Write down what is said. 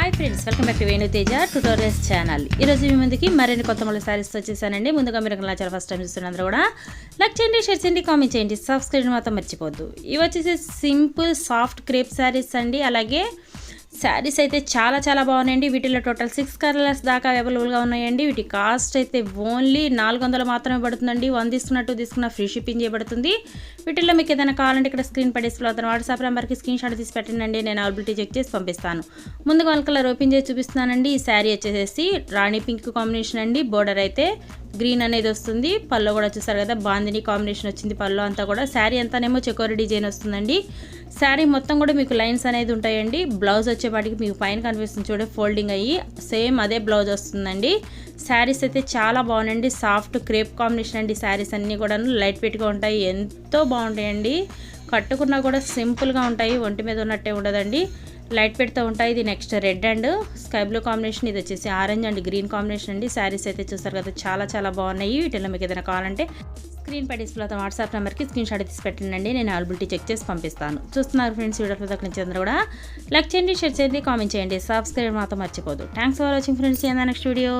Hi friends, welcome back to Venu Teja tutorials channel. ఈరోజు మీ ముందుకి మరిన్ని కొత్త మళ్ళీ సారీస్ వచ్చేసానండి. ముందుగా మీరు నా ఛానల్ ఫస్ట్ టైం చూస్తున్నందరూ కూడా లైక్ చేయండి, షేర్ చేయండి, కామెంట్ చేయండి, సబ్స్క్రైబ్ మాత్రం మర్చిపోద్దు. ఇవి వచ్చేసి సింపుల్ సాఫ్ట్ క్రేప్ సారీస్ అండి. అలాగే శారీస్ అయితే చాలా చాలా బాగున్నాయండి. వీటిలో టోటల్ 6 కలర్స్ దాకా అవైలబుల్గా ఉన్నాయండి. వీటి కాస్ట్ అయితే ఓన్లీ 400 మాత్రమే పడుతుందండి. 1 తీసుకున్న ఫ్రీ షిప్పింగ్ చేయబడుతుంది. వీటిల్లో మీకు ఏదైనా కావాలంటే ఇక్కడ స్క్రీన్ పై డిస్ప్లే అవుతాను వాట్సాప్ నెంబర్కి స్క్రీన్ షాట్ తీసి పెట్టండి. నేను అవైలబిలిటీ చెక్ చేసి పంపిస్తాను. ముందుగా వాళ్ళ కలర్ ఓపెన్ చేసి చూపిస్తున్నానండి. ఈ శారీ వచ్చేసి రాణి పింక్ కాంబినేషన్ అండి. బోర్డర్ అయితే గ్రీన్ అనేది వస్తుంది. పళ్ళు కూడా చూసారు కదా, బాందిని కాంబినేషన్ వచ్చింది. పళ్ళు అంతా కూడా శారీ అంతానేమో చకోరి డిజైన్ వస్తుందండి. శారీ మొత్తం కూడా మీకు లైన్స్ అనేది ఉంటాయండి. బ్లౌజ్ వచ్చేపాటికి మీకు పైన కనిపిస్తుంది చూడండి, ఫోల్డింగ్ అయ్యి సేమ్ అదే బ్లౌజ్ వస్తుందండి. శారీస్ అయితే చాలా బాగున్నాయండి. సాఫ్ట్ క్రేప్ కాంబినేషన్ అండి. శారీస్ అన్నీ కూడా లైట్ వెయిట్గా ఉంటాయి, ఎంతో బాగుంటాయండి. కట్టుకున్నా కూడా సింపుల్గా ఉంటాయి, ఒంటి మీద ఉన్నట్టే ఉండదండి, లైట్ పెడుతూ ఉంటాయి. ఇది next red and sky blue combination, ఇది వచ్చేసి ఆరెంజ్ అండ్ గ్రీన్ కాంబినేషన్ అండి. శారీస్ అయితే చూస్తారు కదా, చాలా చాలా బాగున్నాయి. వీటిలో మీకు ఏదైనా కావాలంటే స్క్రీన్ పై డిస్ప్లే అవుతాం వాట్సాప్ నెంబర్కి స్క్రీన్ షాట్ తీసి పెట్టండి. నేను అవైలబిలిటీ చెక్ చేసి పంపిస్తాను. చూస్తున్నారు ఫ్రెండ్స్, వీడియో దగ్గర నుంచి అందరూ కూడా లైక్ చేయండి, షేర్ చేయండి, కామెంట్ చేయండి, సబ్స్క్రైబ్ మాత్రం మర్చిపోదు. Thanks for watching friends. Next video.